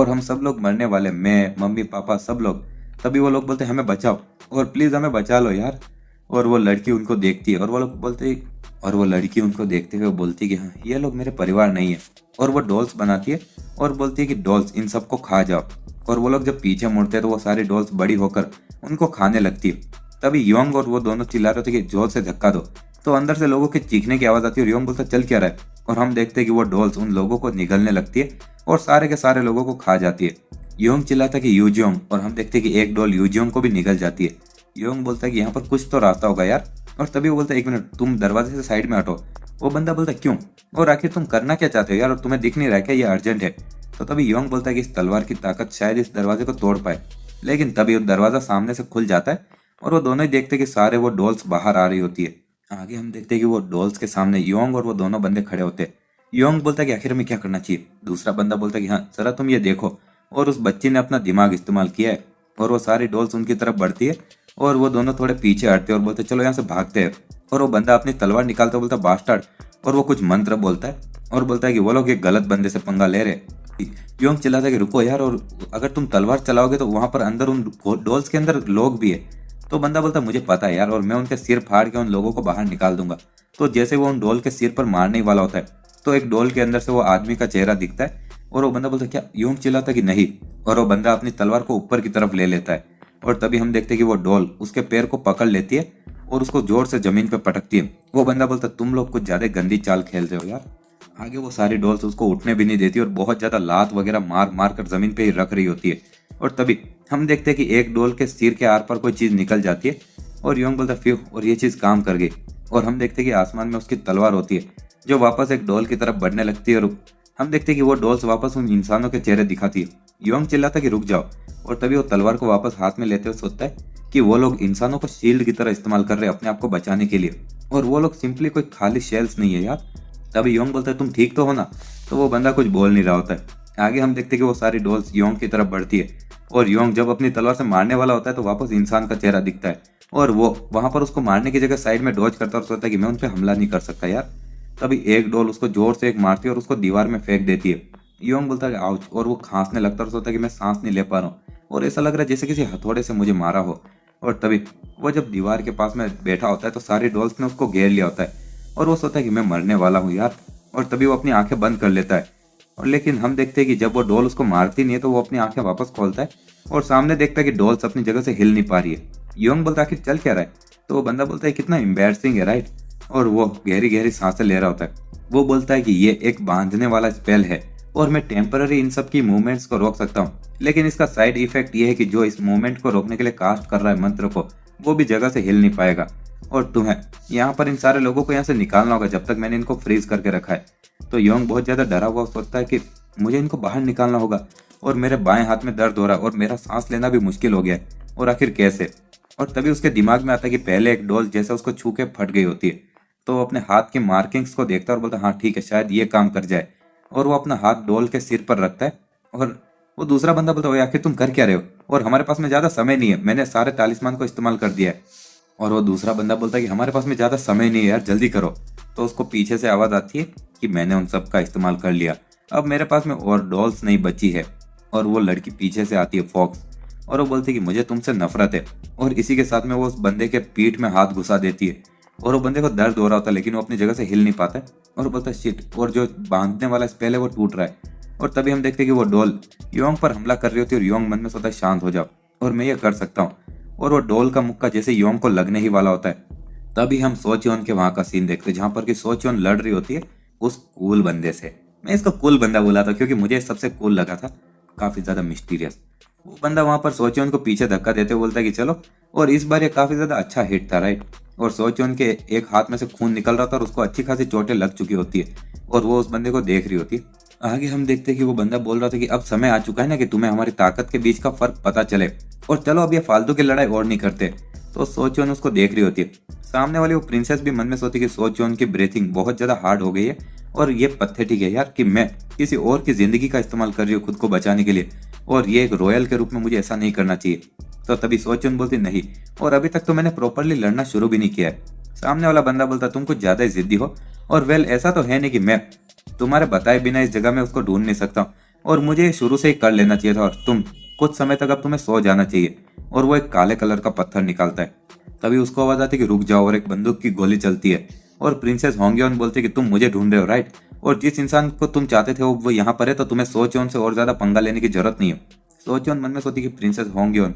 और हम सब लोग मरने वाले, मैं, मम्मी, पापा, सब लोग। तभी वो लोग बोलते हमें बचाओ और प्लीज हमें बचा लो यार। और वो लड़की उनको देखती है और वो लोग बोलते और वो लड़की उनको देखते हुए बोलती कि हाँ ये लोग मेरे परिवार नहीं है। और वो डॉल्स बनाती है और बोलती है कि डॉल्स इन सबको खा जाओ। और वो लोग जब पीछे मुड़ते हैं तो वो सारी डॉल्स बड़ी होकर उनको खाने लगती है। तभी योंग और वो दोनों चिल्ला रहे थे कि जोर से धक्का दो। तो अंदर से लोगों के चीखने की आवाज आती है और योंग बोलता चल क्या रहा है। और हम देखते हैं कि वो डॉल्स उन लोगों को निगलने लगती है और सारे के सारे लोगों को खा जाती है। योंग चिल्लाता है कि यूजियोंग, और हम देखते हैं कि एक डॉल यूजियोंग को भी निगल जाती है। योंग बोलता है कि यहाँ पर कुछ तो रास्ता होगा यार। और तभी वो बोलता है एक मिनट, तुम दरवाजे से साइड में हटो। वो बंदा बोलता है क्यों, और आखिर तुम करना क्या चाहते हो यार, और तुम्हें दिख नहीं रहा क्या ये अर्जेंट है। तो तभी योंग बोलता है कि इस तलवार की ताकत शायद इस दरवाजे को तोड़ पाए। लेकिन तभी वो दरवाजा सामने से खुल जाता है और वो दोनों ही देखते हैं कि सारे वो डॉल्स बाहर आ रही होती है। आगे हम देखते हैं कि वो डॉल्स के सामने योंग और वो दोनों बंदे खड़े होते हैं। योंग बोलता है कि आखिर में क्या करना चाहिए। दूसरा बंदा बोलता है कि हाँ जरा तुम ये देखो। और उस बच्ची ने अपना दिमाग इस्तेमाल किया है और वो सारी डॉल्स उनकी तरफ बढ़ती है और वो दोनों थोड़े पीछे हटते हैं और बोलते चलो यहाँ से भागते हैं। और वो बंदा अपनी तलवार निकालता बोलता बास्टर्ड, और वो कुछ मंत्र बोलता है और बोलता है कि वो लोग एक गलत बंदे से पंगा ले रहे। योंग चिल्लाता है कि रुको यार, और अगर तुम तलवार चलाओगे तो वहां पर अंदर उन डॉल्स के अंदर लोग भी है। तो बंदा बोलता मुझे पता है यार, और मैं उनके सिर फाड़ के उन लोगों को बाहर निकाल दूंगा। तो जैसे वो उन डॉल के सिर पर मारने ही वाला होता है तो एक डॉल के अंदर से वो आदमी का चेहरा दिखता है और वो बंदा बोलता है क्या। योंग चिल्लाता है कि नहीं, और वो बंदा अपनी तलवार को ऊपर की तरफ ले लेता है। और तभी हम देखते हैं कि वो डॉल उसके पैर को पकड़ लेती है और उसको जोर से जमीन पे पटकती है। वो बंदा बोलता तुम लोग कुछ ज्यादा गंदी चाल खेल रहे हो यार। आगे वो सारी डॉल्स उसको उठने भी नहीं देती और बहुत ज्यादा लात वगैरह मार मार कर जमीन पे ही रख रही होती है। और तभी हम देखते हैं कि एक डॉल के सिर के आर पर कोई चीज निकल जाती है और योंग बोलता फ्यू, और ये चीज काम कर गई। और हम देखते हैं कि आसमान में उसकी तलवार होती है जो वापस एक डॉल की तरफ बढ़ने लगती है और हम देखते हैं कि वो डॉल्स वापस उन इंसानों के चेहरे दिखाती है। योंग चिल्लाता कि रुक जाओ, और तभी वो तलवार को वापस हाथ में लेते हुए सोचता है कि वो लोग इंसानों को शील्ड की तरह इस्तेमाल कर रहे हैं अपने आप को बचाने के लिए, और वो लोग सिंपली कोई खाली शेल्स नहीं है यार। तभी योंग बोलता है तुम ठीक तो हो ना। तो वो बंदा कुछ बोल नहीं रहा होता है। आगे हम देखते हैं कि वो सारी डॉल्स योंग की तरफ बढ़ती है और योंग जब अपनी तलवार से मारने वाला होता है तो वापस इंसान का चेहरा दिखता है और वो वहां पर उसको मारने की जगह साइड में डॉज करता है और सोचता है कि मैं उन पर हमला नहीं कर सकता यार। तभी एक डॉल उसको जोर से एक मारती है और उसको दीवार में फेंक देती है। योंग बोलता है आउच, और वो खांसने लगता है और सोचता है कि मैं सांस नहीं ले पा रहा हूँ और ऐसा लग रहा है जैसे किसी हथौड़े से मुझे मारा हो। और तभी वो जब दीवार के पास में बैठा होता है तो सारी डॉल्स ने उसको घेर लिया होता है और वो सोचता है कि मैं मरने वाला हूँ यार। और तभी वो अपनी आंखें बंद कर लेता है। और लेकिन हम देखते हैं कि जब वो डॉल उसको मारती नहीं है तो वो अपनी आंखें वापस खोलता है और सामने देखता है कि डॉल्स अपनी जगह से हिल नहीं पा रही है। योंग बोलता है आखिर चल क्या रहा है। तो वो बंदा बोलता है कितना एम्बैरसिंग है राइट। और वो गहरी गहरी सांसें ले रहा होता है। वो बोलता है कि ये एक बांधने वाला स्पेल है और मैं टेम्पररी इन सब की मूवमेंट्स को रोक सकता हूँ, लेकिन इसका साइड इफेक्ट ये है कि जो इस मूवमेंट को रोकने के लिए कास्ट कर रहा है मंत्र को, वो भी जगह से हिल नहीं पाएगा और तुम्हें यहाँ पर इन सारे लोगों को यहाँ से निकालना होगा जब तक मैंने इनको फ्रीज करके रखा है। तो योंग बहुत ज्यादा डरा हुआ सोचता है कि मुझे इनको बाहर निकालना होगा और मेरे बाएं हाथ में दर्द हो रहा है और मेरा सांस लेना भी मुश्किल हो गया है, और आखिर कैसे। और तभी उसके दिमाग में आता है कि पहले एक डॉल जैसे उसको छू के फट गई होती है। तो वो अपने हाथ की मार्किंग्स को देखता है और बोलता है हाँ ठीक है शायद ये काम कर जाए। और वो अपना हाथ डॉल के सिर पर रखता है और वो दूसरा बंदा बोलता है आखिर तुम कर क्या रहे हो, और हमारे पास में ज्यादा समय नहीं है, मैंने सारे तालिस्मान को इस्तेमाल कर दिया है। और वो दूसरा बंदा बोलता है कि हमारे पास में ज्यादा समय नहीं है यार, जल्दी करो। तो उसको पीछे से आवाज आती है कि मैंने उन सब का इस्तेमाल कर लिया, अब मेरे पास में और डॉल्स नहीं बची है। और वो लड़की पीछे से आती है फॉक्स, और वो बोलती है कि मुझे तुमसे नफरत है। और इसी के साथ में वो उस बंदे के पीठ में हाथ घुसा देती है और वो बंदे को दर्द हो रहा होता है लेकिन वो अपनी जगह से हिल नहीं पाता है और बोलता है शिट, और जो बांधने वाला स्पेल है वो टूट रहा है। और तभी हम देखते हैं कि वो डॉल योंग पर हमला कर रही होती है और योंग मन में सोचता है शांत हो जाओ और मैं ये कर सकता हूँ। और वो डॉल का मुक्का जैसे योंग को लगने ही वाला होता है तभी हम सोचियोन के वहां का सीन देखते हैं जहां पर कि सोचियोन लड़ रही होती है उस कूल बंदे से। मैं इसको कूल बंदा बोला था क्योंकि मुझे सबसे कूल लगा था, काफी ज्यादा मिस्टीरियस। वो बंदा वहां पर सोचियोन को पीछे धक्का देते हुए बोलता है कि चलो, और इस बार ये काफी ज्यादा अच्छा हिट था राइट। और सोचियोन के एक हाथ में से खून निकल रहा था और उसको अच्छी खासी चोटें लग चुकी होती है और वो उस बंदे को देख रही होती है। आगे हम देखते हैं कि वो बंदा बोल रहा था कि अब समय आ चुका है ना कि तुम्हें हमारी ताकत के बीच का फर्क पता चले और चलो अब ये फालतू की लड़ाई और नहीं करते। तो सोचियोन उसको देख रही होती है। सामने वाली वो प्रिंसेस भी मन में सोचती है कि सोचियोन की ब्रीथिंग बहुत ज्यादा हार्ड हो गई है और ये पथेटिक है यार कि मैं किसी और की जिंदगी का इस्तेमाल कर रही हूँ खुद को बचाने के लिए, और ये एक रॉयल के रूप में मुझे ऐसा नहीं करना चाहिए। तो तभी सोचियोन बोलती नहीं, और अभी तक तो मैंने प्रॉपरली लड़ना शुरू भी नहीं किया है। सामने वाला बंदा बोलता तुम कुछ ज्यादा ही जिद्दी हो, और वेल ऐसा तो है नहीं कि मैं तुम्हारे बताए बिना इस जगह में उसको ढूंढ नहीं सकता हूँ, और मुझे शुरू से ही कर लेना चाहिए था, और तुम कुछ समय तक अब तुम्हें सो जाना चाहिए। और वो एक काले कलर का पत्थर निकालता है। तभी उसको आवाज आती है कि रुक जाओ, और एक बंदूक की गोली चलती है। और प्रिंसेस होंगयोन बोलती है कि तुम मुझे ढूंढ रहे हो, राइट? और जिस इंसान को तुम चाहते थे वो यहाँ पर है, तो तुम्हें सोचोन से और ज्यादा पंगा लेने की जरूरत नहीं है। सोचोन मन में सोचती कि प्रिंसेस होंगयोन।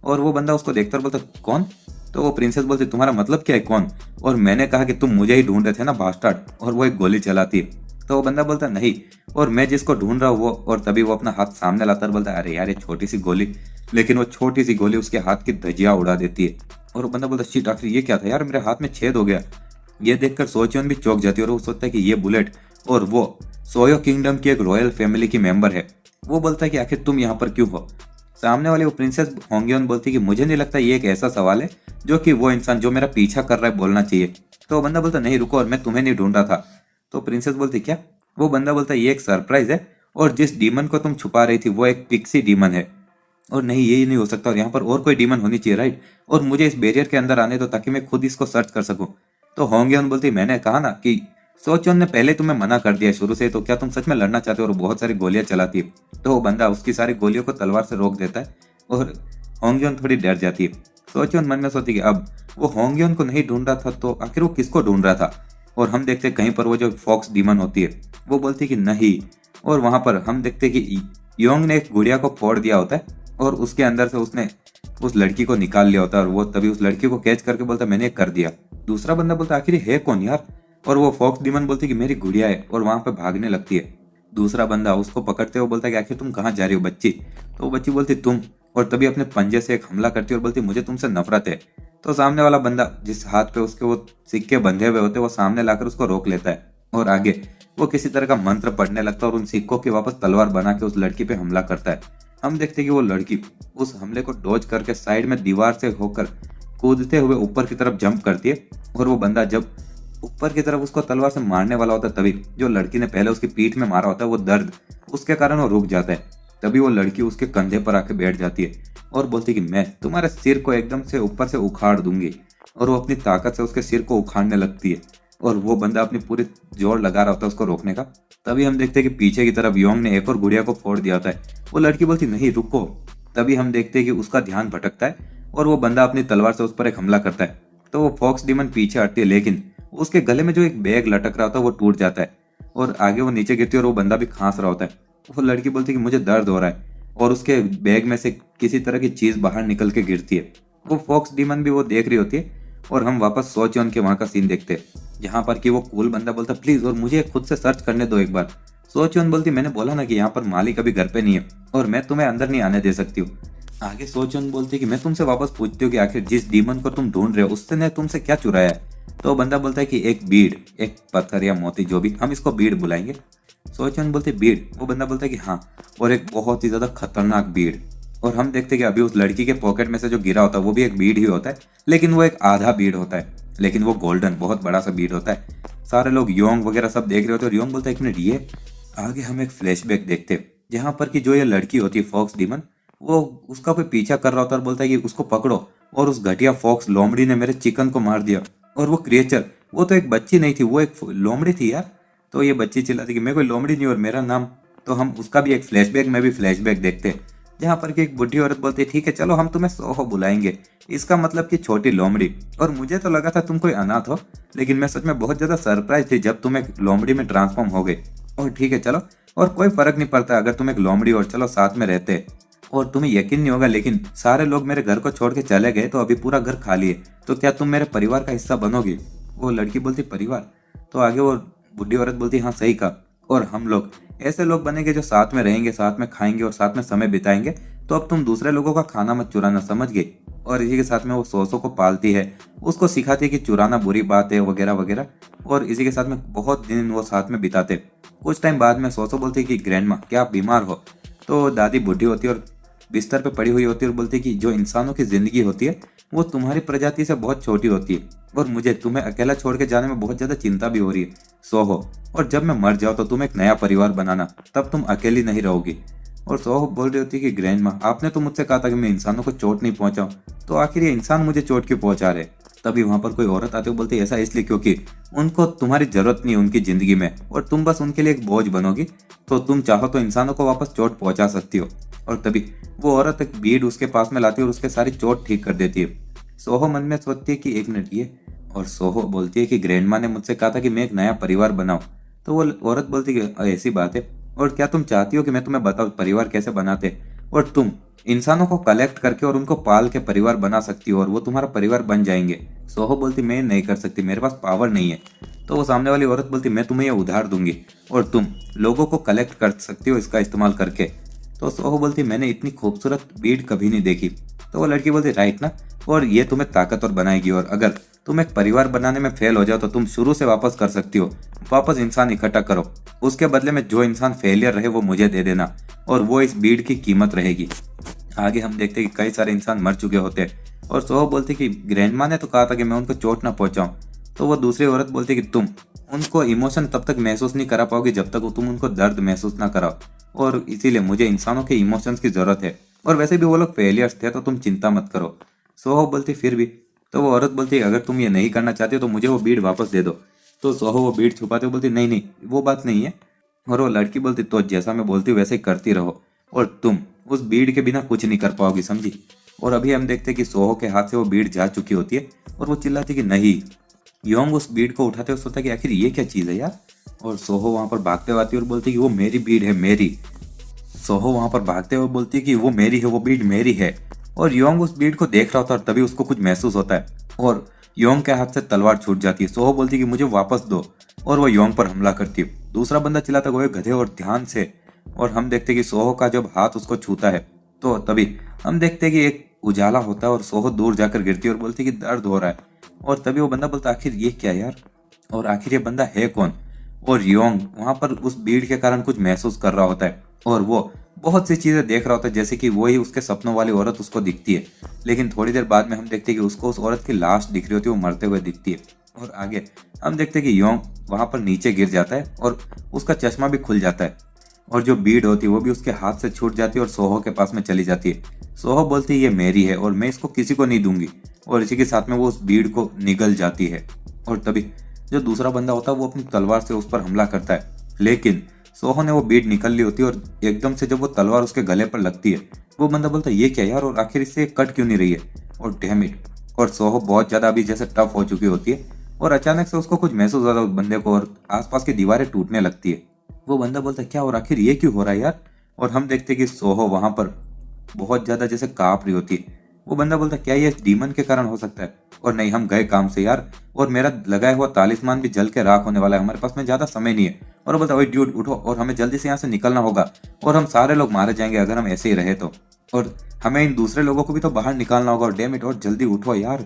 और वो बंदा उसको देखता और बोलता कौन? तो वो प्रिंसेस बोलती तुम्हारा मतलब क्या है कौन? और मैंने कहा कि तुम मुझे ही ढूंढ रहे थे ना बास्टर्ड। और वो एक गोली चलाती है। तो वो बंदा बोलता नहीं, और मैं जिसको ढूंढ रहा हूँ वो। और तभी वो अपना हाथ सामने लाता और बोलता है अरे यार ये छोटी सी गोली। लेकिन वो छोटी सी गोली उसके हाथ की धज्जियां उड़ा देती है। और वो बंदा बोलता शिट, आखिर ये क्या था यार, मेरे हाथ में छेद हो गया। ये देखकर सोचोन भी चौंक जाती है और वो सोचता है कि ये बुलेट और वो सोयो किंगडम की एक रॉयल फैमिली की मेंबर है। वो बोलता है कि आखिर तुम यहाँ पर क्यों हो? सामने वाली वो प्रिंसेस होंगयोन बोलती है कि मुझे नहीं लगता ये एक ऐसा सवाल है जो कि वो इंसान जो मेरा पीछा कर रहा है बोलना चाहिए। तो वो बंदा बोलता नहीं रुको, और मैं तुम्हें नहीं ढूंढ रहा था। तो प्रिंसेस बोलती क्या? वो बंदा बोलता ये एक सरप्राइज है, और जिस डीमन को तुम छुपा रही थी वो एक पिक्सी डीमन है। और नहीं, ये नहीं हो सकता, और यहाँ पर और कोई डीमन होनी चाहिए, राइट? और मुझे इस बैरियर के अंदर आने दो ताकि मैं खुद इसको सर्च कर सकूं। तो होंगयोन बोलती मैंने कहा ना कि सोचोन ने पहले तुम्हें मना कर दिया शुरू से, तो क्या तुम सच में लड़ना चाहते हो? और बहुत सारी गोलियां चलाती है। तो वो बंदा उसकी सारी गोलियों को तलवार से रोक देता है, और होंगयोन थोड़ी डर जाती है। सोचोन मन में सोचती कि अब वो होंगयोन को नहीं ढूंढ रहा था तो आखिर वो किसको ढूंढ रहा था? और हम देखते कहीं पर वो जो फॉक्स डीमन होती है वो बोलती कि नहीं। और वहां पर हम देखते कि योंग ने एक गुड़िया को फोड़ दिया होता है, और उसके अंदर से उसने उस लड़की को निकाल लिया होता है। और वो तभी उस लड़की को कैच करके बोलता मैंने कर दिया। दूसरा बंदा बोलता आखिर है कौन यार? और वो फॉक्स डीमन बोलती कि मेरी गुड़िया है, और वहां पे भागने लगती है। दूसरा बंदा उसको पकड़ते हुए बोलता है कि आखिर तुम कहाँ जा रही हो बच्ची? तो वो बच्ची बोलती तुम। और तभी अपने पंजे से एक हमला करती है और बोलती मुझे तुमसे नफरत है। तो सामने वाला बंदा जिस हाथ पे उसके वो सिक्के बंधे हुए होते वो सामने लाकर उसको रोक लेता है, और आगे वो किसी तरह का मंत्र पढ़ने लगता है और उन सिक्कों की वापस तलवार बना के उस लड़की पे हमला करता है। हम देखते कि वो लड़की उस हमले को डॉज करके साइड में दीवार से होकर कूदते हुए ऊपर की तरफ जंप करती है। और वो बंदा जब ऊपर की तरफ उसको तलवार से मारने वाला होता है, तभी जो लड़की ने पहले उसकी पीठ में मारा होता है वो दर्द उसके कारण वो रुक जाता है। तभी वो लड़की उसके कंधे पर आके बैठ जाती है और बोलती कि मैं तुम्हारे सिर को एकदम से ऊपर से उखाड़ दूंगी। और वो अपनी ताकत से उसके सिर को उखाड़ने लगती है, और वो बंदा अपनी पूरी जोर लगा रहा होता है उसको रोकने का। तभी हम देखते हैं कि पीछे की तरफ योंग ने एक और गुड़िया को फोड़ दिया होता है। वो लड़की बोलती नहीं रुको। तभी हम देखते हैं कि उसका ध्यान भटकता है और वो बंदा अपनी तलवार से उस पर एक हमला करता है। तो वो फॉक्स डीमन पीछे हटती है, लेकिन उसके गले में जो एक बैग लटक रहा होता है वो टूट जाता है, और आगे वो नीचे गिरती है और वो बंदा भी खांस रहा होता है। वो लड़की बोलती है कि मुझे दर्द हो रहा है, और उसके बैग में से किसी तरह की चीज बाहर निकल के गिरती है। वो फॉक्स डीमन भी वो देख रही होती है, और हम वापस सोचोन के वहां का सीन देखते हैं, जहाँ पर कि वो कूल बंदा बोलता प्लीज और मुझे खुद से सर्च करने दो एक बार। सोचोन बोलती मैंने बोला ना कि यहाँ पर मालिक अभी घर पे नहीं है और मैं तुम्हें अंदर नहीं आने दे सकती हूँ। आगे सोचोन बोलती कि मैं तुमसे वापस पूछती हूँ कि आखिर जिस डीमन को तुम ढूंढ रहे हो उससे ने तुमसे क्या चुराया है? तो बंदा बोलता है कि एक बीड़, एक पत्थर या मोती, जो भी, हम इसको बीड़ बुलाएंगे। सोचोन बोलते बीड़। वो बंदा बोलता है कि हाँ, और एक बहुत ही ज्यादा खतरनाक बीड़। और हम देखते हैं कि अभी उस लड़की के पॉकेट में से जो गिरा होता है वो भी एक बीड़ ही होता है, लेकिन वो एक आधा बीड़ होता है, लेकिन वो गोल्डन बहुत बड़ा सा बीड़ होता है। सारे लोग योंग वगैरह सब देख रहे होते हैं, और योंग बोलता है एक मिनट ये। आगे हम एक फ्लैशबैक देखते हैं जहाँ पर कि जो ये लड़की होती है फॉक्स डीमन, वो उसका कोई पीछा कर रहा होता है और बोलता है कि उसको पकड़ो, और उस घटिया फॉक्स लोमड़ी ने मेरे चिकन को मार दिया। और वो क्रिएचर, वो तो एक बच्ची नहीं थी, वो एक लोमड़ी थी यार। तो ये बच्ची चिल्लाती कि मैं कोई लोमड़ी नहीं और मेरा नाम। तो हम उसका भी एक फ्लैशबैक में भी फ्लैशबैक देखते हैं जहाँ पर कि एक बुढ़ी औरत बोलती है ठीक है चलो हम तुम्हें सोहो बुलाएंगे, इसका मतलब कि छोटी लोमड़ी। और मुझे तो लगा था तुम कोई अनाथ हो, लेकिन मैं सच में बहुत ज्यादा सरप्राइज थी जब तुम एक लोमड़ी में ट्रांसफॉर्म हो गए। और ठीक है चलो, और कोई फर्क नहीं पड़ता अगर तुम एक लोमड़ी और चलो साथ में रहते। और तुम्हें यकीन नहीं होगा लेकिन सारे लोग मेरे घर को छोड़ के चले गए, तो अभी पूरा घर खाली है, तो क्या तुम मेरे परिवार का हिस्सा बनोगी? वो लड़की बोलती परिवार? तो आगे वो बुढ़ी औरत बोलती हाँ सही कहा, और हम लोग ऐसे लोग बनेंगे जो साथ में रहेंगे, साथ में खाएंगे और साथ में समय बिताएंगे। तो अब तुम दूसरे लोगों का खाना मत चुराना, समझ गई? और इसी के साथ में वो सोसो को पालती है, उसको सिखाती है कि चुराना बुरी बात है वगैरह वगैरह। और इसी के साथ में बहुत दिन वो साथ में बिताते। कुछ टाइम बाद में सोसो बोलती है कि ग्रैंड माँ क्या आप बीमार हो? तो दादी बुढ़ी होती है और बिस्तर पे पड़ी हुई होती है और बोलती है कि जो इंसानों की जिंदगी होती है वो तुम्हारी प्रजाति से बहुत छोटी होती है, और मुझे तुम्हें अकेला छोड़ के जाने में बहुत ज्यादा चिंता भी हो रही है। सोहो, और जब मैं मर जाऊँ तो तुम एक नया परिवार बनाना, तब तुम अकेली नहीं रहोगी। और सोहो बोल रही होती है कि ग्रैंड माँ आपने तो मुझसे कहा था कि मैं इंसानों को चोट नहीं पहुंचाऊं, तो आखिर ये इंसान मुझे चोट क्यों पहुंचा रहे? तभी वहां पर कोई औरत आती है, वो बोलती है ऐसा इसलिए क्योंकि उनको तुम्हारी जरूरत नहीं है उनकी जिंदगी में, और तुम बस उनके लिए एक बोझ बनोगी, तो तुम चाहो तो इंसानों को वापस चोट पहुंचा सकती हो। और तभी वो औरत एक बीड उसके पास में लाती है और उसके सारी चोट ठीक कर देती है। सोहो मन में सोचती है कि एक मिनट ये, और सोहो बोलती है कि ग्रैंडमा ने मुझसे कहा था कि मैं एक नया परिवार बनाऊं। तो वो औरत बोलती है कि ऐसी बात है, और क्या तुम चाहती हो कि मैं तुम्हें बताऊं परिवार कैसे बनाते, और तुम इंसानों को कलेक्ट करके और उनको पाल के परिवार बना सकती हो और वो तुम्हारा परिवार बन जाएंगे। सोहो बोलती मैं नहीं कर सकती, मेरे पास पावर नहीं है। तो वो सामने वाली औरत बोलती मैं तुम्हें ये उधार दूंगी और तुम लोगों को कलेक्ट कर सकती हो इसका इस्तेमाल करके। तो सोहो बोलती मैंने इतनी खूबसूरत बीड कभी नहीं देखी। तो वो लड़की बोलती राइट ना, और ये तुम्हें ताकतवर बनाएगी, और अगर तुम एक परिवार बनाने में फेल हो जाओ तो तुम शुरू से वापस कर सकती हो, वापस इंसान इकट्ठा करो, उसके बदले में जो इंसान फेलियर रहे वो मुझे दे देना, और वो इस बीड की कीमत रहेगी। आगे हम देखते हैं कि कई सारे इंसान मर चुके होते हैं और सोहो बोलती कि ग्रैंडमा ने तो कहा था कि मैं उनको चोट ना पहुंचाऊं। तो वो दूसरी औरत बोलती कि तुम उनको इमोशन तब तक महसूस नहीं करा पाओगे जब तक तुम उनको दर्द महसूस ना कराओ, और इसीलिए मुझे इंसानों के इमोशंस की जरूरत है, और वैसे भी वो लोग फेलियर्स थे तो तुम चिंता मत करो। सोहो बोलती फिर भी। तो वो औरत बोलती अगर तुम ये नहीं करना चाहती हो तो मुझे वो बीड वापस दे दो। तो सोहो वो बीड छुपाते हुए बोलती नहीं नहीं वो बात नहीं है, और वो लड़की बोलती तो जैसा मैं बोलती हूँ वैसे ही करती रहो, और तुम उस बीड के बिना कुछ नहीं कर पाओगी, समझी। और अभी हम देखते हैं कि सोहो के हाथ से वो बीड जा चुकी होती है और वो चिल्लाती कि नहीं। योंग उस बीड को उठाते हुए सोचता है कि आखिर ये क्या चीज़ है यार, और सोहो वहां पर भागते हुए आती है और बोलती है कि वो मेरी बीड है, मेरी। सोहो वहां पर भागते हुए बोलती है कि वो मेरी है, वो बीड मेरी है। और योंग उस बीड को देख रहा होता है और तभी उसको कुछ महसूस होता है और योंग के हाथ से तलवार छूट जाती है। सोहो बोलती है कि मुझे वापस दो, और वो योंग पर हमला करती है। दूसरा बंदा चिल्लाता है गधे और ध्यान से, और हम देखते हैं कि सोहो का जब हाथ उसको छूता है तो तभी हम देखते हैं कि एक उजाला होता है और सोहो दूर जाकर गिरती है और बोलती है कि दर्द हो रहा है। और तभी वो बंदा बोलता है आखिर ये क्या यार, और आखिर ये बंदा है कौन। और योंग वहां पर उस भीड़ के कारण कुछ महसूस कर रहा होता है और वो बहुत सी चीजें देख रहा होता है, जैसे कि वही उसके सपनों वाली औरत उसको दिखती है। लेकिन थोड़ी देर बाद में हम देखते हैं कि उसको उस औरत की लाश दिख रही होती है, वो मरते हुए दिखती है। और आगे हम देखते हैं कि योंग वहां पर नीचे गिर जाता है और उसका चश्मा भी खुल जाता है, और जो बीड होती है वो भी उसके हाथ से छूट जाती है और सोहो के पास में चली जाती है। सोहो बोलती है ये मेरी है और मैं इसको किसी को नहीं दूंगी, और इसी के साथ में वो उस बीड को निगल जाती है। और तभी जो दूसरा बंदा होता है वो अपनी तलवार से उस पर हमला करता है, लेकिन सोहो ने वो बीड निकल ली होती है, और एकदम से जब वो तलवार उसके गले पर लगती है वो बंदा बोलता है ये क्या यार, और आखिर इससे कट क्यों नहीं रही है, और डैम इट। और सोहो बहुत ज्यादा अभी जैसे टफ हो चुकी होती है और अचानक से उसको कुछ महसूस होता है उस बंदे को, और आसपास की दीवारें टूटने लगती है। वो बंदा बोलता है क्या, और आखिर ये क्यों हो रहा है यार। और हम देखते हैं कि सोहो वहां पर बहुत ज्यादा जैसे कांप रही होती है। वो बंदा बोलता है क्या ये डीमन के कारण हो सकता है, और नहीं हम गए काम से यार, और मेरा लगाया हुआ तालिस्मान भी जल के राख होने वाला है, हमारे पास में ज्यादा समय नहीं है। और वो बोलता है ओए ड्यूड उठो, और हमें जल्दी से यहाँ से निकलना होगा, और हम सारे लोग मारे जाएंगे अगर हम ऐसे ही रहे तो, और हमें इन दूसरे लोगों को भी तो बाहर निकालना होगा, और डैम इट, और जल्दी उठो यार।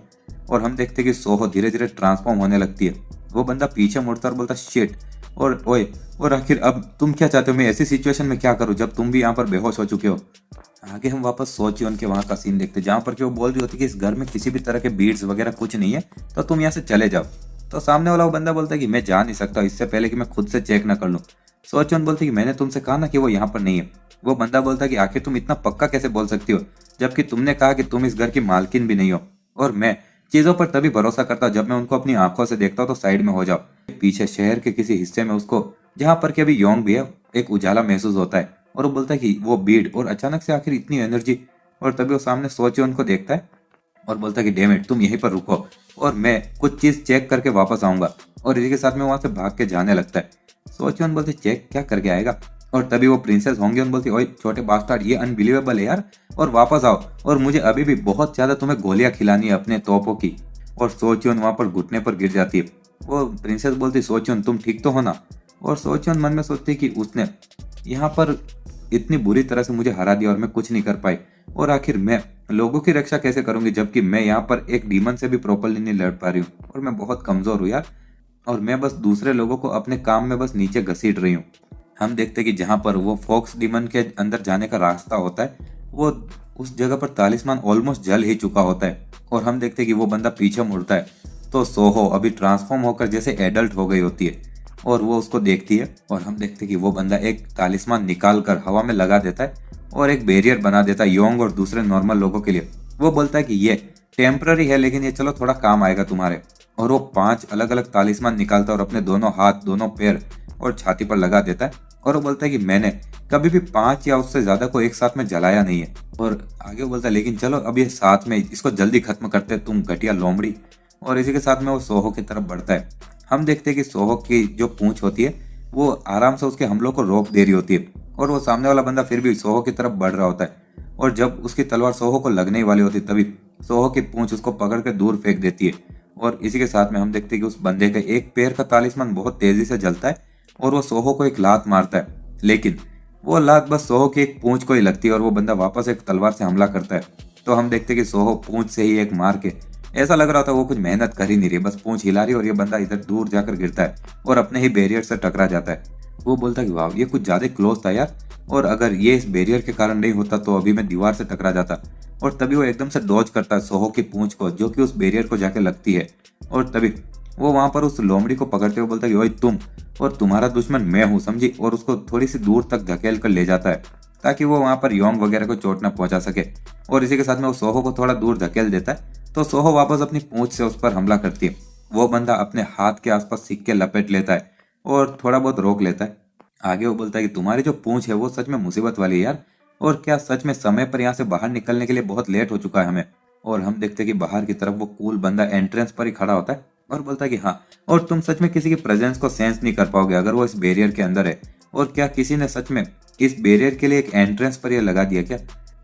और हम देखते हैं कि सोहो धीरे धीरे ट्रांसफॉर्म होने लगती है। वो बंदा पीछे मुड़ता और बोलता शिट, और ओए, और आखिर अब तुम क्या चाहते हो, मैं ऐसी सिचुएशन में क्या करूं जब तुम भी यहाँ पर बेहोश हो चुके हो। आगे हम वापस सोचियोन के वहां का सीन देखते जहाँ पर कि वो बोल रही होती कि इस घर में किसी भी तरह के बीड्स वगैरह कुछ नहीं है, तो तुम यहाँ से चले जाओ। तो सामने वाला वो बंदा बोलता है कि मैं जा नहीं सकता इससे पहले कि मैं खुद से चेक ना कर लूं। सोचियोन बोलती कि मैंने तुमसे कहा ना कि वो यहाँ पर नहीं है। वो बंदा बोलता है कि आखिर तुम इतना पक्का कैसे बोल सकती हो जबकि तुमने कहा कि तुम इस घर की मालकिन भी नहीं हो, और मैं चीजों पर तभी भरोसा करता हूँ जब मैं उनको अपनी आंखों से देखता हूँ। तो साइड में हो जाओ। पीछे शहर के किसी हिस्से में उसको, जहाँ पर कि अभी योंग भी है, एक उजाला महसूस होता है और वो बोलता है कि वो बीड, और अचानक से आखिर इतनी एनर्जी। और तभी वो सामने सोचियोन को देखता है और बोलता है कि डैम इट, तुम यहीं पर रुको और मैं कुछ चीज चेक करके वापस आऊंगा, और इसी के साथ में वहां से भाग के जाने लगता है। सोचियोन बोलती चेक क्या करके आएगा, और तभी वो प्रिंसेस होंगयोन बोलती ओए छोटे बास्टार्ड, ये अनबिलीवेबल है यार, और वापस आओ, और मुझे अभी भी बहुत ज्यादा तुम्हें गोलियां खिलानी है अपने तोपों की। और सोचियोन वहां पर घुटने पर गिर जाती है। वो प्रिंसेस बोलती सोचियोन तुम ठीक तो हो ना। और सोचियोन मन में सोचती कि उसने यहाँ पर इतनी बुरी तरह से मुझे हरा दिया और मैं कुछ नहीं कर पाई, और आखिर मैं लोगों की रक्षा कैसे करूंगी जबकि मैं यहाँ पर एक डीमन से भी प्रॉपरली नहीं लड़ पा रही हूँ, और मैं बहुत कमजोर हूँ यार, और मैं बस दूसरे लोगों को अपने काम में बस नीचे घसीट रही हूँ। हम देखते कि जहाँ पर वो फॉक्स डीमन के अंदर जाने का रास्ता होता है, वो उस जगह पर तालिस्मान ऑलमोस्ट जल ही चुका होता है, और हम देखते कि वो बंदा पीछे मुड़ता है तो सोहो अभी ट्रांसफॉर्म होकर जैसे एडल्ट हो गई होती है, और वो उसको देखती है, और हम देखते कि वो बंदा एक तालिस्मान निकाल कर हवा में लगा देता है और एक बैरियर बना देता है योंग और दूसरे नॉर्मल लोगों के लिए। वो बोलता है कि ये टेम्पररी है लेकिन ये चलो थोड़ा काम आएगा तुम्हारे। और वो 5 अलग अलग तालिस्मान निकालता है और अपने दोनों हाथ, दोनों पैर और छाती पर लगा देता है और वो बोलता है कि मैंने कभी भी 5 या उससे ज्यादा को एक साथ में जलाया नहीं है। और आगे वो बोलता है लेकिन चलो अब ये साथ में इसको जल्दी खत्म करते हैं, तुम घटिया लोमड़ी। और इसी के साथ में वो सोहो की तरफ बढ़ता है। हम देखते हैं कि सोहो की जो पूंछ होती है वो आराम से उसके हमलों को रोक दे रही होती है और वो सामने वाला बंदा फिर भी सोहो की तरफ बढ़ रहा होता है। और जब उसकी तलवार सोहो को लगने ही वाली होती है तभी सोहो की पूंछ उसको पकड़ के दूर फेंक देती है। और इसी के साथ में हम देखते हैं कि उस बंदे के एक पैर का तालिस्मान बहुत तेजी से जलता है और वो सोहो को एक लात मारता है, लेकिन वो लात बस सोहो की एक पूंछ को ही लगती है और वो बंदा वापस एक तलवार से हमला करता है। तो हम देखते हैं कि सोहो पूंछ से ही एक मार के, ऐसा लग रहा था वो कुछ मेहनत कर ही नहीं रही, बस पूंछ हिला रही और ये बंदा इधर दूर जाकर गिरता है और अपने ही बैरियर से टकरा जाता है। वो बोलता है कि वाह ये कुछ ज्यादा क्लोज था यार, और अगर ये इस बैरियर के कारण नहीं होता तो अभी मैं दीवार से टकरा जाता। और तभी वो एकदम से डॉज करता है सोहो की पूंछ को जो कि उस बैरियर को जाके लगती है। और तभी वो वहां पर उस लोमड़ी को पकड़ते हुए बोलता है कि ओए तुम, और तुम्हारा दुश्मन मैं हूँ समझी, और उसको थोड़ी सी दूर तक धकेल कर ले जाता है ताकि वो वहां पर योंग वगैरह को चोट न पहुंचा सके। और इसी के साथ में वो सोहो को थोड़ा दूर धकेल देता है तो सोहो वापस अपनी पूंछ से उस पर हमला करती है। वो बंदा अपने हाथ के आसपास सिक्के लपेट लेता है और थोड़ा बहुत रोक लेता है। आगे वो बोलता है कि तुम्हारी जो पूंछ है वो सच में मुसीबत वाली है यार, और क्या सच में समय पर यहाँ से बाहर निकलने के लिए बहुत लेट हो चुका है हमें। और हम देखते हैं कि बाहर की तरफ वो कूल बंदा एंट्रेंस पर ही खड़ा होता है और बोलता है कि हाँ, और तुम सच में किसी की प्रेजेंस को सेंस नहीं कर पाओगे अगर वो इस बैरियर के अंदर है, और क्या किसी ने सच में इस बैरियर के लिए एक एंट्रेंस पर ये लगा दिया क्या।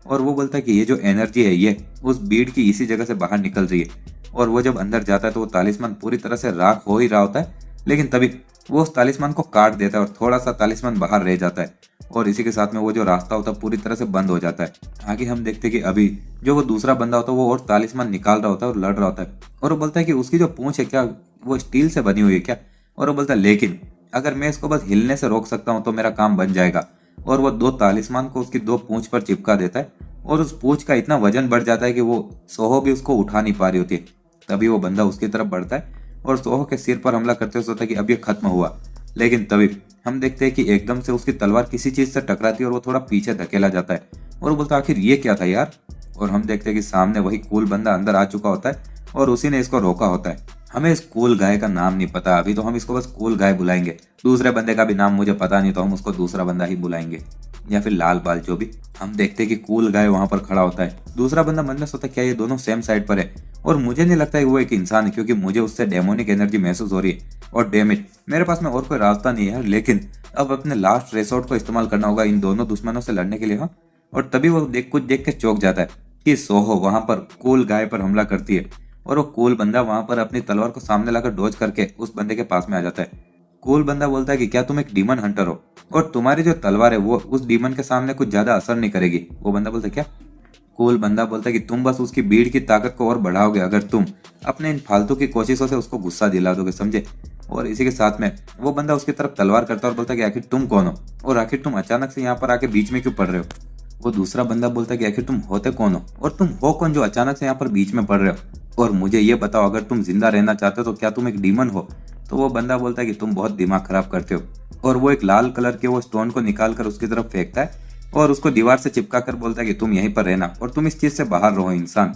और वो बोलता है कि ये जो एनर्जी है ये उस बीड की इसी जगह से बाहर निकल रही है। और वो जब अंदर जाता है तो वो तालिस्मान पूरी तरह से राख हो ही रहा होता है, लेकिन तभी वो उस तालिस्मान को काट देता है और थोड़ा सा तालिस्मान बाहर रह जाता है। और इसी के साथ में वो जो रास्ता होता है पूरी तरह से बंद हो जाता है। आगे हम देखते हैं कि अभी जो वो दूसरा बंदा होता है वो और तालिस्मान निकाल रहा होता है और लड़ रहा होता है। और वो बोलता है कि उसकी जो पूंछ है क्या वो स्टील से बनी हुई है क्या। और वो बोलता है लेकिन अगर मैं इसको बस हिलने से रोक सकता हूँ तो मेरा काम बन जाएगा। और वो 2 तालिस्मान को उसकी 2 पूंछ पर चिपका देता है और उस पूंछ का इतना वजन बढ़ जाता है कि वो सोहो भी उसको उठा नहीं पा रही होती है। तभी वो बंदा उसकी तरफ बढ़ता है और सोहो के सिर पर हमला करते हुए सोचता है कि अब ये खत्म हुआ, लेकिन तभी हम देखते हैं कि एकदम से उसकी तलवार किसी चीज से टकराती है और वो थोड़ा पीछे धकेला जाता है। और वो बोलता है आखिर ये क्या था यार। और हम देखते हैं कि सामने वही कूल बंदा अंदर आ चुका होता है और उसी ने इसको रोका होता है। हमें इस कूल गाय का नाम नहीं पता अभी, तो हम इसको बस कूल गाय बुलाएंगे। दूसरे बंदे का भी नाम मुझे पता नहीं तो हम उसको दूसरा बंदा ही बुलाएंगे, या फिर लाल बाल जो भी। हम देखते हैं कि कूल गाय वहां पर खड़ा होता है। दूसरा बंदा मन में सोचता है क्या ये दोनों सेम साइड पर है, और मुझे नहीं लगता है कि वो एक इंसान है क्योंकि मुझे उससे डेमोनिक एनर्जी महसूस हो रही है। और डैम इट, मेरे पास में और कोई रास्ता नहीं है, लेकिन अब अपने लास्ट रिसोर्ट को इस्तेमाल करना होगा इन दोनों दुश्मनों से लड़ने के लिए। हाँ, और तभी वो कुछ देख के चौंक जाता है कि सोहो वहां पर कूल गाय पर हमला करती है और वो कूल बंदा वहां पर अपनी तलवार को सामने लाकर डॉज करके उस बंदे के पास में आ जाता है। कूल बंदा बोलता है कि क्या तुम एक डीमन हंटर हो और तुम्हारी जो तलवार है वो उस डीमन के सामने कुछ ज्यादा असर नहीं करेगी। वो बंदा बोलता है क्या। कूल बंदा बोलता है कि तुम बस उसकी भीड़ की ताकत को और बढ़ाओगे अगर तुम अपने इन फालतू की कोशिशों से उसको गुस्सा दिला दोगे, समझे। और इसी के साथ में वो बंदा उसकी तरफ तलवार करता है और बोलता है कि आखिर तुम कौन हो और आखिर तुम अचानक से यहाँ पर आके बीच में क्यों पड़ रहे हो। वो दूसरा बंदा बोलता है कि आखिर तुम होते कौन हो और तुम हो कौन जो अचानक से यहाँ पर बीच में पड़ रहे हो, और मुझे ये बताओ अगर तुम जिंदा रहना चाहते हो तो क्या तुम एक डीमन हो। तो वो बंदा बोलता है कि तुम बहुत दिमाग खराब करते हो, और वो एक लाल कलर के वो स्टोन को निकाल कर उसकी तरफ फेंकता है और उसको दीवार से चिपका कर बोलता है कि तुम यहीं पर रहना और तुम इस चीज से बाहर रहो इंसान।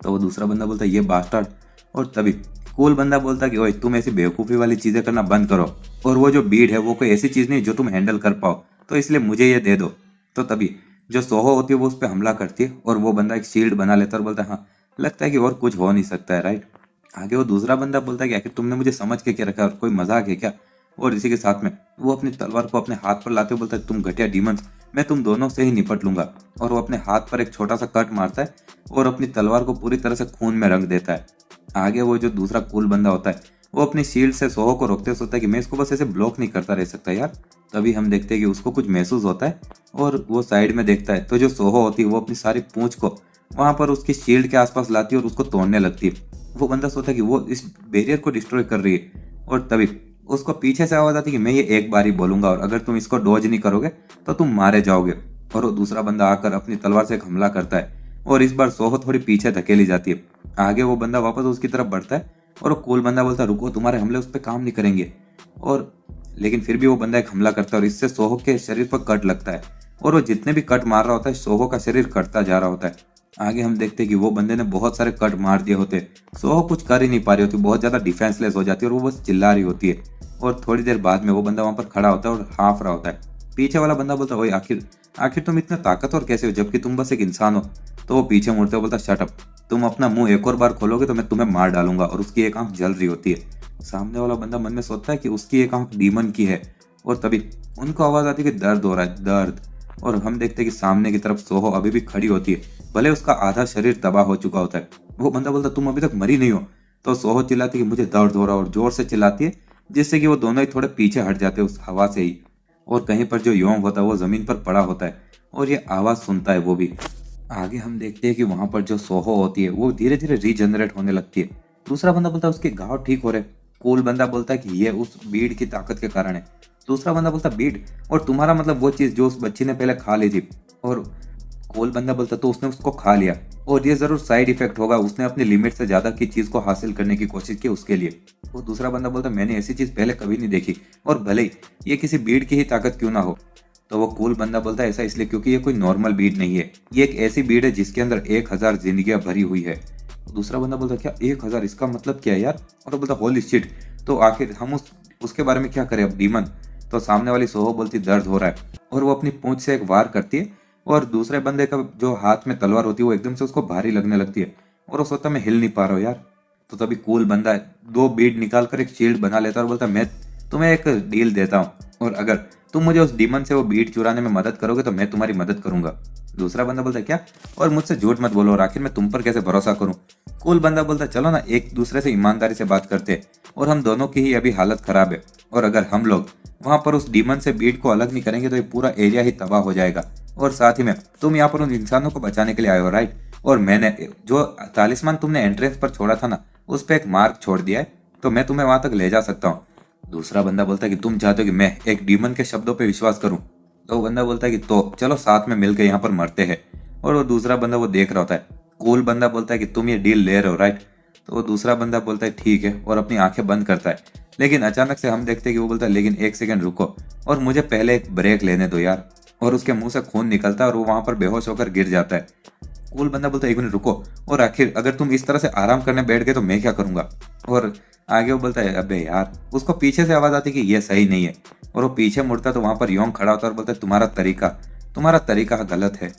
तो वो दूसरा बंदा बोलता है ये बास्टर्ड। और तभी कूल बंदा बोलता है कि ओए तुम ऐसी बेवकूफी वाली चीजें करना बंद करो, और वो जो बीड है वो कोई ऐसी चीज नहीं जो तुम हैंडल कर पाओ, तो इसलिए मुझे ये दे दो। तो तभी जो सोहो होती है वो उस पर हमला करती है और वो बंदा एक शील्ड बना लेता है और बोलता है हाँ लगता है कि और कुछ हो नहीं सकता है, राइट। आगे वो दूसरा बंदा बोलता है कि आखिर तुमने मुझे समझ के क्या रखा, कोई मजाक है क्या। और इसी के साथ में वो अपनी तलवार को अपने हाथ पर लाते हुए बोलता है तुम घटिया डीमंस, मैं तुम दोनों से ही निपट लूंगा। और वो अपने हाथ पर एक छोटा सा कट मारता है और अपनी तलवार को पूरी तरह से खून में रंग देता है। आगे वो जो दूसरा कूल बंदा होता है वो अपनी शील्ड से सोहो को रोकते सोचता है कि मैं इसको बस ऐसे ब्लॉक नहीं करता रह सकता यार। तभी हम देखते हैं कि उसको कुछ महसूस होता है और वो साइड में देखता है तो जो सोहो होती है वो अपनी सारी पूंछ को वहां पर उसकी शील्ड के आसपास लाती है और उसको तोड़ने लगती है। वो बंदा सोचता है कि वो इस बैरियर को डिस्ट्रॉय कर रही है, और तभी उसको पीछे से आवाज आती है कि मैं ये एक बार ही बोलूंगा और अगर तुम इसको डॉज नहीं करोगे तो तुम मारे जाओगे। और वो दूसरा बंदा आकर अपनी तलवार से एक हमला करता है और इस बार सोहो थोड़ी पीछे धकेली जाती है। आगे वो बंदा वापस उसकी तरफ बढ़ता है और वो कूल बंदा बोलता है रुको तुम्हारे हमले उस पर काम नहीं करेंगे। और लेकिन फिर भी वो बंदा एक हमला करता है और इससे सोहो के शरीर पर कट लगता है और वो जितने भी कट मार रहा होता है सोहो का शरीर कटता जा रहा होता है। आगे हम देखते हैं कि वो बंदे ने बहुत सारे कट मार दिए होते। सोहो कुछ कर ही नहीं पा रही होती, बहुत ज्यादा डिफेंसलेस हो जाती है और वो बस चिल्ला रही होती है। और थोड़ी देर बाद में वो बंदा वहां पर खड़ा होता है और हाफ रहा होता है। पीछे वाला बंदा बोलता है, ओए आखिर आखिर तुम इतने ताकतवर कैसे हो जबकि तुम बस एक इंसान हो। तो वो पीछे मुड़ते हुए बोलता, शट अप, तुम अपना मुंह एक और बार खोलोगे तो मैं तुम्हें मार डालूंगा। और उसकी एक आंख जल रही होती है। सामने वाला बंदा मन में सोचता है कि उसकी एक आंख डीमन की है। और तभी उनको आवाज आती है कि दर्द हो रहा है, दर्द। और हम देखते हैं कि सामने की तरफ सोहो अभी भी खड़ी होती है, भले उसका आधा शरीर तबाह हो चुका होता है। वो बंदा बोलता, तुम अभी तक मरी नहीं हो। तो सोहो चिल्लाती है कि मुझे दर्द हो रहा है, और जोर से चिल्लाती है, जिससे कि वो दोनों ही थोड़े पीछे हट जाते हैं उस हवा से ही। और कहीं पर जो योंग होता है वो जमीन पर पड़ा होता है और ये आवाज सुनता है वो भी। आगे हम देखते हैं कि वहां पर जो सोहो होती है वो धीरे धीरे रीजनरेट होने लगती है। दूसरा बंदा बोलता है उसके घाव ठीक हो रहे। कूल बंदा बोलता है कि ये उस बीड़ की ताकत के कारण है। दूसरा बंदा बोलता, बीड़? और तुम्हारा मतलब वो चीज जो उस बच्ची ने पहले खा ली थी। और कोल बंदा बोलता, तो उसने उसको खा लिया और ये जरूर साइड इफेक्ट होगा, उसने अपनी लिमिट से ज्यादा की चीज को हासिल करने की कोशिश की उसके लिए। वो दूसरा बंदा बोलता, मैंने ऐसी चीज पहले कभी नहीं देखी, और भले ही ये किसी बीड़ की ही ताकत क्यों ना हो। तो वो कूल बंदा बोलता है, ऐसा इसलिए क्योंकि ये कोई नॉर्मल बीड़ नहीं है, ये एक ऐसी बीड़ है जिसके अंदर 1000 जिंदगियां भरी हुई है। दूसरा बंदा बोलता, क्या 1000? इसका मतलब क्या है यार? और वो बोलता, होली शिट, तो आखिर हम उसके बारे में क्या करें अब, डीमन? तो सामने वाली सोहो बोलती, दर्द हो रहा है, और वो अपनी पूंछ से एक वार करती है और दूसरे बंदे का जो हाथ में तलवार होती है वो एकदम से उसको भारी लगने लगती है और वो सोचता, मैं हिल नहीं पा रहा हूँ यार। तो तभी कूल बंदा 2 बीड निकाल कर एक शील्ड बना लेता है और बोलता, मैं तुम्हें एक डील देता हूँ, और अगर तुम मुझे उस डीमन से वो बीड चुराने में मदद करोगे तो मैं तुम्हारी मदद करूंगा। दूसरा बंदा बोलता, क्या? और मुझसे झूठ मत बोलो, और आखिर मैं तुम पर कैसे भरोसा करूं? कूल बंदा बोलता, चलो ना एक दूसरे से ईमानदारी से बात करते हैं, और हम दोनों की ही अभी हालत खराब है, और अगर हम लोग वहां पर उस डीमन से बीड को अलग नहीं करेंगे तो ये पूरा एरिया ही तबाह हो जाएगा। और साथ ही में तुम यहाँ पर उन इंसानों को बचाने के लिए आए हो, राइट? और मैंने जो तालिस्मान तुमने एंट्रेंस पर छोड़ा था ना, उस पर एक मार्क छोड़ दिया है, तो मैं तुम्हें वहां तक ले जा सकता हूँ। दूसरा बंदा बोलता है कि तुम चाहते हो कि मैं एक डीमन के शब्दों पे विश्वास करूं? तो वो बंदा बोलता है कि तो चलो साथ में मिलकर यहाँ पर मरते हैं। और वो दूसरा बंदा वो देख रहा होता है। कूल बंदा बोलता है कि तुम ये डील ले रहे हो, राइट? तो वो दूसरा बंदा बोलता है ठीक है, और अपनी आंखें बंद करता है। लेकिन अचानक से हम देखते हैं कि वो बोलता है, लेकिन एक सेकंड रुको, और मुझे पहले एक ब्रेक लेने दो यार। और उसके मुंह से खून निकलता है और वो वहां पर बेहोश होकर गिर जाता है। कूल बंदा बोलता है, एक मिनट रुको, और आखिर अगर तुम इस तरह से आराम करने बैठ गए तो मैं क्या करूंगा? और आगे वो बोलता है, अबे यार, उसको पीछे से आवाज आती है कि ये सही नहीं है। और वो पीछे मुड़ता तो वहां पर योंग खड़ा होता है और बोलता है, तुम्हारा तरीका गलत है।